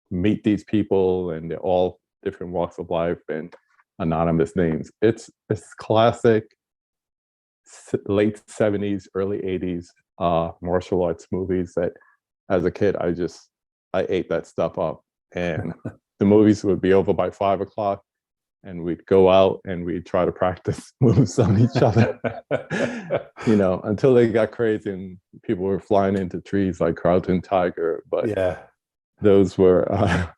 meet these people, and they're all different walks of life and anonymous names. It's classic late 70s, early 80s martial arts movies that as a kid, I ate that stuff up. And the movies would be over by 5:00, and we'd go out and we'd try to practice moves on each other, until they got crazy and people were flying into trees like Crouching Tiger. But those were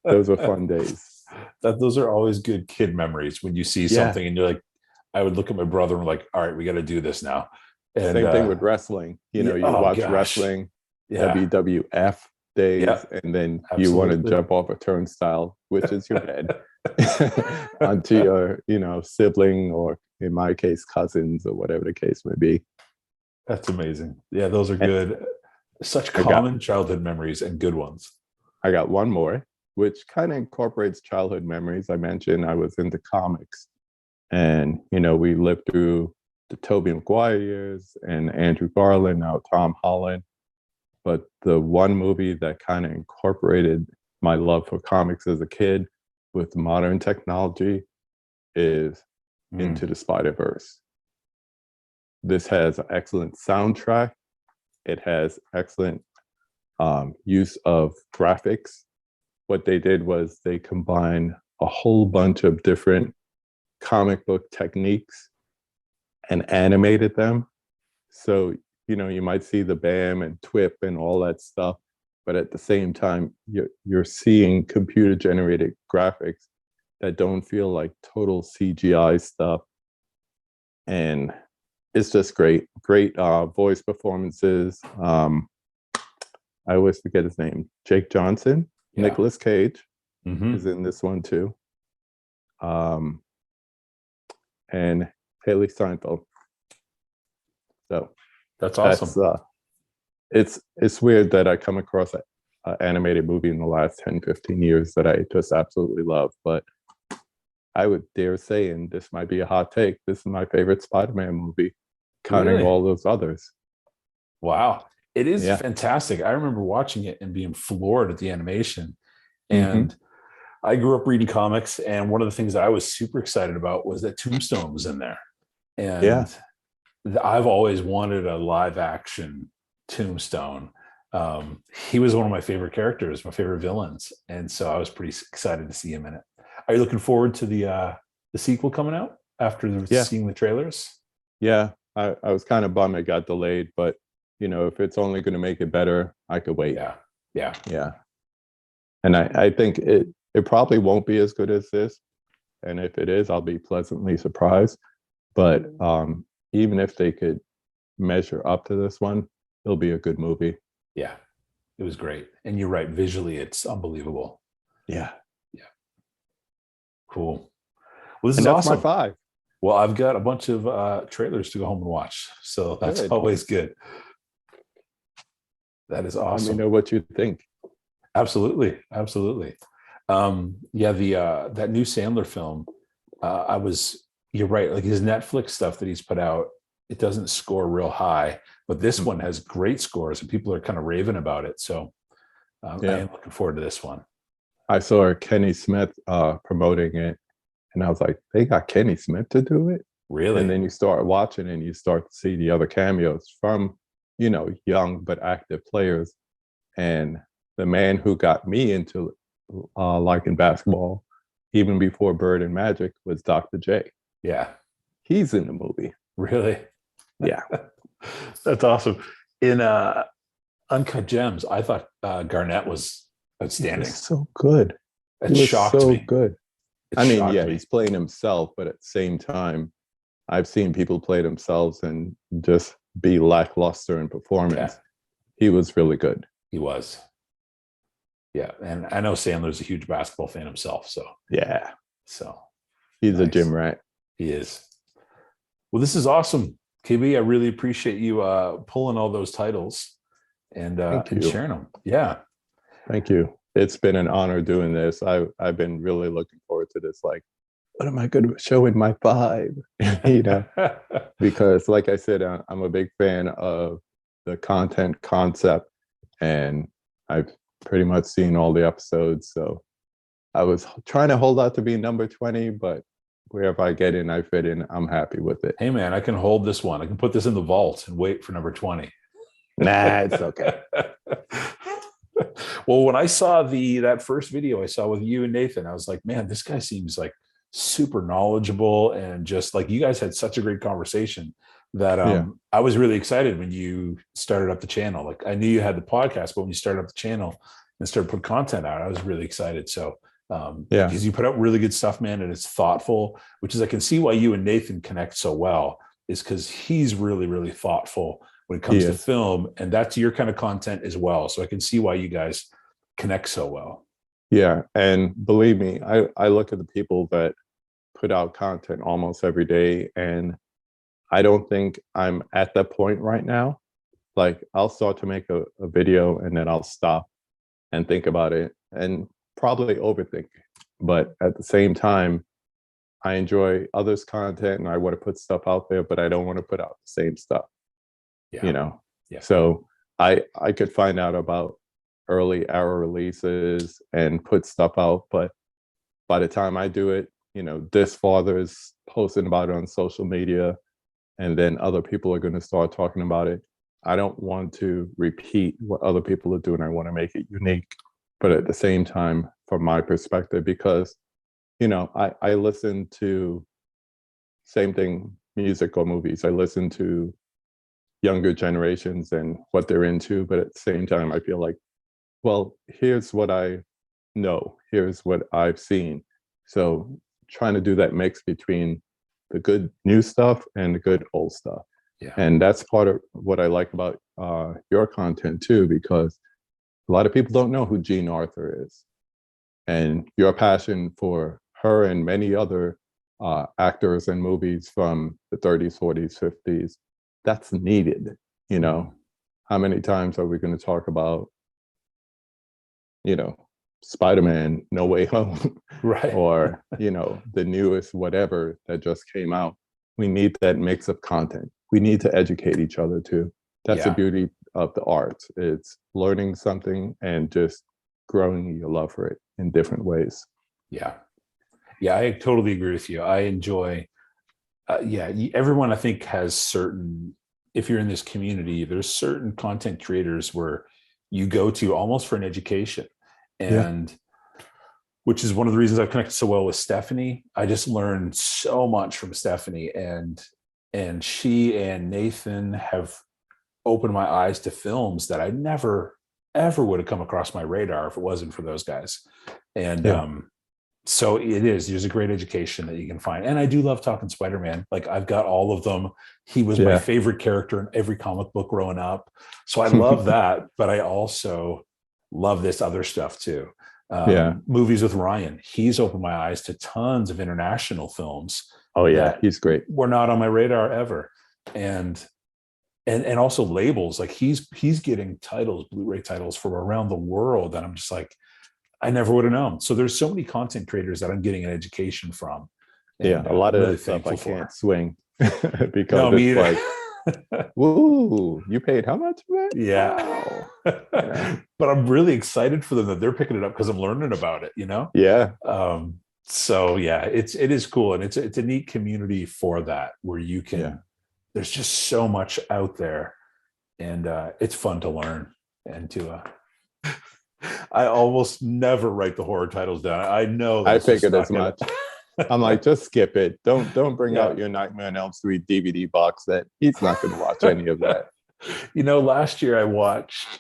fun days. Those are always good kid memories when you see something and you're like, I would look at my brother and like, all right, we got to do this now. And, same thing with wrestling. You watch wrestling, WWF days, and then you want to jump off a turnstile, which is your head, onto your, sibling, or in my case, cousins, or whatever the case may be. That's amazing. Yeah, those are good. Such common childhood memories and good ones. I got one more, which kind of incorporates childhood memories. I mentioned I was into comics, and we lived through the Tobey Maguire years and Andrew Garland, now Tom Holland. But the one movie that kind of incorporated my love for comics as a kid with modern technology is Into the Spider-Verse. This has an excellent soundtrack. It has excellent use of graphics. What they did was they combined a whole bunch of different comic book techniques and animated them. So, you know, you might see the BAM and TWIP and all that stuff, but at the same time, you're seeing computer generated graphics that don't feel like total CGI stuff. And it's just great voice performances. I always forget his name. Jake Johnson, yeah. Nicolas Cage is in this one too. And Haley Steinfeld. So that's awesome. It's weird that I come across an animated movie in the last 10, 15 years that I just absolutely love. But I would dare say, and this might be a hot take, this is my favorite Spider-Man movie, counting all those others. Wow. It is fantastic. I remember watching it and being floored at the animation. And I grew up reading comics, and one of the things that I was super excited about was that Tombstone was in there. And I've always wanted a live action Tombstone. He was one of my favorite characters, my favorite villains. And so I was pretty excited to see him in it. Are you looking forward to the sequel coming out after seeing the trailers? Yeah, I was kind of bummed it got delayed, but you know, if it's only going to make it better, I could wait. Yeah. And I think it probably won't be as good as this. And if it is, I'll be pleasantly surprised. But even if they could measure up to this one, it'll be a good movie. Yeah, it was great. And you're right, visually, it's unbelievable. Yeah. Cool. Well, this is awesome. My 5. Well, I've got a bunch of trailers to go home and watch. So that's always good. That is awesome. Let me know what you think. Absolutely. That new Sandler film, you're right, like his Netflix stuff that he's put out, it doesn't score real high, but this one has great scores and people are kind of raving about it. So I am looking forward to this one. I saw Kenny Smith promoting it, and I was like, they got Kenny Smith to do it? Really? And then you start watching and you start to see the other cameos from, you know, young but active players. And the man who got me into liking basketball, even before Bird and Magic, was Dr. J. Yeah. He's in the movie. Really? Yeah. That's awesome. In Uncut Gems, I thought Garnett was outstanding. So good. It shocked me. So good. He's playing himself, but at the same time, I've seen people play themselves and just be lackluster in performance. He was really good. He was. Yeah, and I know Sandler's a huge basketball fan himself, so he's a gym rat. He is. Well, this is awesome, KB. I really appreciate you pulling all those titles and sharing them. Yeah, thank you. It's been an honor doing this. I've been really looking forward to this. Like, what am I going to show in my 5? You know, because like I said, I'm a big fan of the content concept, and I've pretty much seen all the episodes. So I was trying to hold out to be number 20, but wherever I get in, I fit in. I'm happy with it. Hey man, I can hold this one. I can put this in the vault and wait for number 20. Nah, it's okay. Well, when I saw that first video I saw with you and Nathan, I was like, man, this guy seems like super knowledgeable, and just like you guys had such a great conversation that I was really excited when you started up the channel. Like I knew you had the podcast, but when you started up the channel and started putting content out, I was really excited. So because you put out really good stuff, man, and it's thoughtful, which is I can see why you and Nathan connect so well, is because he's really, really thoughtful when it comes to film, and that's your kind of content as well. So I can see why you guys connect so well. Yeah, and believe me, I look at the people that put out content almost every day, and I don't think I'm at that point right now. Like I'll start to make a video and then I'll stop and think about it and probably overthink. But at the same time, I enjoy others' content and I want to put stuff out there, but I don't want to put out the same stuff. You know? Yeah. So I could find out about early hour releases and put stuff out, but by the time I do it, this father is posting about it on social media, and then other people are going to start talking about it. I don't want to repeat what other people are doing. I want to make it unique, but at the same time, from my perspective, because I listen to same thing, music or movies. I listen to younger generations and what they're into, but at the same time, I feel like, well, here's what I know, here's what I've seen. So trying to do that mix between the good new stuff and the good old stuff. Yeah. And that's part of what I like about your content too, because a lot of people don't know who Jean Arthur is. And your passion for her and many other actors and movies from the 30s, 40s, 50s, that's needed. How many times are we going to talk about, Spider-Man No Way Home, Right. or the newest whatever that just came out? We need that mix of content. We need to educate each other too. That's the beauty of the arts. It's learning something and just growing your love for it in different ways. Yeah. I totally agree with you. I enjoy everyone I think has certain, if you're in this community, there's certain content creators where you go to almost for an education. And which is one of the reasons I've connected so well with Stephanie. I just learned so much from Stephanie, and she and Nathan have opened my eyes to films that I never ever would have come across my radar if it wasn't for those guys. And so there's a great education that you can find. And I do love talking Spider-Man. Like, I've got all of them. He was my favorite character in every comic book growing up. So I love that, but I also love this other stuff too. Movies with Ryan. He's opened my eyes to tons of international films. Oh yeah, he's great. Were not on my radar ever. And also labels. Like, he's getting titles, Blu-ray titles from around the world. And I'm just like, I never would have known. So there's so many content creators that I'm getting an education from. And, a lot of really that stuff I can't for. swing because No, it's like, woo, you paid how much for that? Yeah. Wow. But I'm really excited for them that they're picking it up because I'm learning about it, Yeah. So yeah, it is cool. And it's a neat community for that, where you can, there's just so much out there, and it's fun to learn and to, I almost never write the horror titles down. I know I figured as much. I'm like, just skip it. Don't bring out your Nightmare on Elm Street DVD box set. He's not going to watch any of that. Last year I watched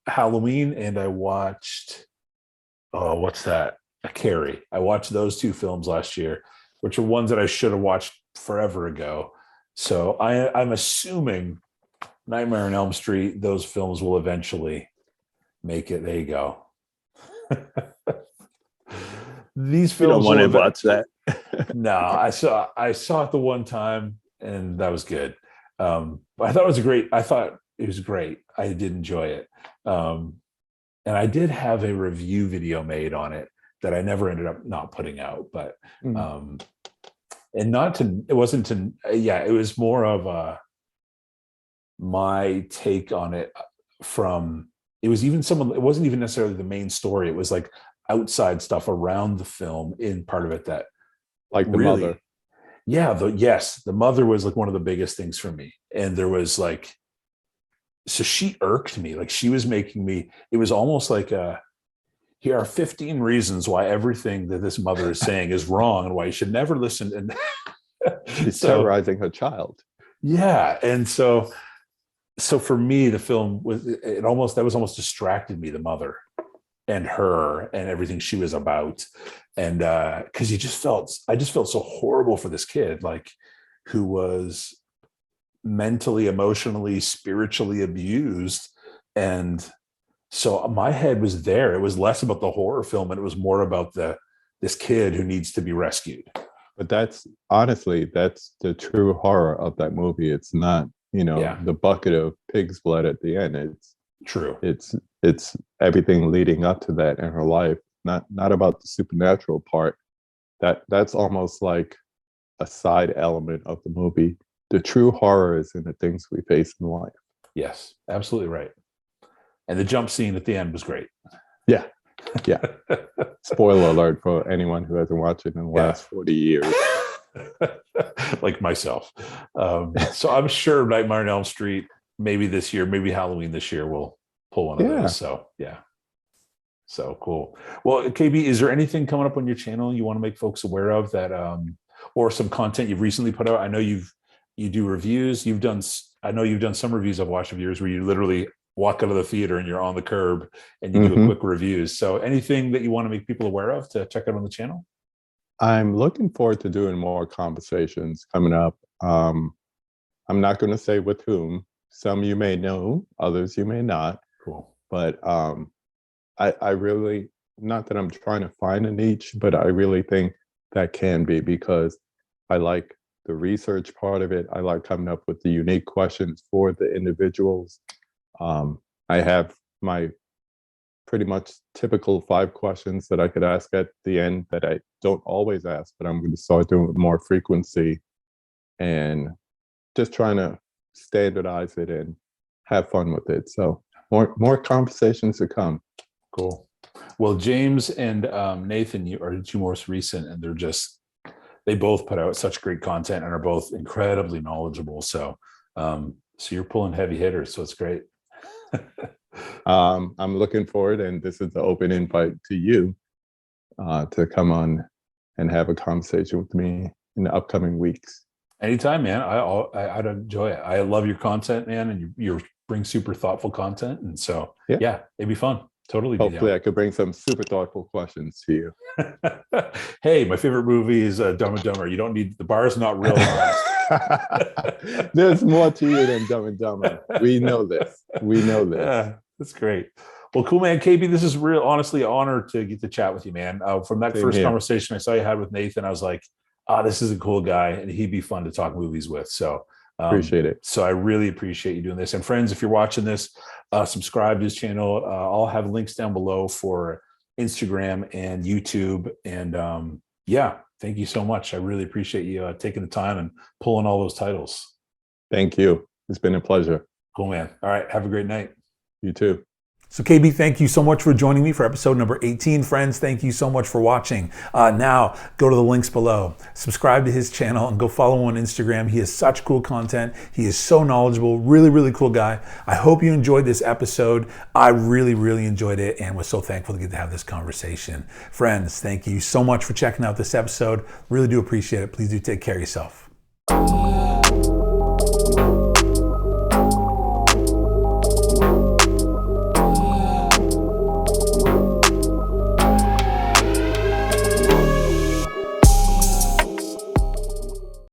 Halloween, and I watched, what's that? Carrie. I watched those two films last year, which are ones that I should have watched forever ago. So I'm assuming Nightmare on Elm Street, those films will eventually make it. There you go. These films. You don't want to watch that. No, I saw it the one time, and that was good. But I thought it was great. I did enjoy it. And I did have a review video made on it that I never ended up not putting out, but and it was more of my take on it from, it wasn't even necessarily the main story. It was like outside stuff around the film in part of it that, like the mother. Yeah, the mother was like one of the biggest things for me. And there was like, so she irked me. Like, she was making me, it was almost like here are 15 reasons why everything that this mother is saying is wrong and why you should never listen. And she's terrorizing her child. Yeah. And so for me, the film that was almost distracted me, the mother and her and everything she was about. And because I just felt so horrible for this kid, like, who was mentally, emotionally, spiritually abused. And so my head was there. It was less about the horror film, and it was more about this kid who needs to be rescued. But that's the true horror of that movie. It's not, the bucket of pig's blood at the end. It's true. It's everything leading up to that in her life. Not about the supernatural part. That's almost like a side element of the movie. The true horror is in the things we face in life. Yes, absolutely right. And the jump scene at the end was great. Yeah. Yeah. Spoiler alert for anyone who hasn't watched it in the last 40 years. Like myself. So I'm sure Nightmare on Elm Street, maybe this year, maybe Halloween this year, we'll pull one of those. So yeah. So cool. Well, KB, is there anything coming up on your channel you want to make folks aware of that, or some content you've recently put out? I know you do reviews. I know you've done some reviews I've watched of yours where you literally walk out of the theater and you're on the curb and you do a quick reviews. So anything that you want to make people aware of to check out on the channel? I'm looking forward to doing more conversations coming up. I'm not going to say with whom. Some you may know, others you may not. Cool. But I really, not that I'm trying to find a niche, but I really think that can be, because I like the research part of it. I like coming up with the unique questions for the individuals. I have my pretty much typical 5 questions that I could ask at the end that I don't always ask, but I'm going to start doing with more frequency, and just trying to standardize it and have fun with it. So more conversations to come. Cool. Well, James and Nathan, you are the 2 most recent, and they both put out such great content and are both incredibly knowledgeable. So you're pulling heavy hitters, so it's great. I'm looking forward, and this is the open invite to you to come on and have a conversation with me in the upcoming weeks. Anytime, man. I'd enjoy it. I love your content, man, and you bring super thoughtful content, and so yeah, it'd be fun. Totally. Hopefully I could bring some super thoughtful questions to you. Hey, my favorite movie is Dumb and Dumber. You don't need, the bar is not real. There's more to you than Dumb and Dumber. We know this. Yeah, that's great. Well, cool, man. KB, this is honestly an honor to get to chat with you, man. From that first conversation I saw you had with Nathan, I was like, this is a cool guy, and he'd be fun to talk movies with. So appreciate it. So I really appreciate you doing this. And friends, if you're watching this, subscribe to his channel. I'll have links down below for Instagram and YouTube. And thank you so much. I really appreciate you taking the time and pulling all those titles. Thank you. It's been a pleasure. Cool, man. All right. Have a great night. You too. So KB, thank you so much for joining me for episode number 18. Friends, thank you so much for watching. Now, go to the links below. Subscribe to his channel and go follow him on Instagram. He has such cool content. He is so knowledgeable. Really, really cool guy. I hope you enjoyed this episode. I really, really enjoyed it and was so thankful to get to have this conversation. Friends, thank you so much for checking out this episode. Really do appreciate it. Please do take care of yourself.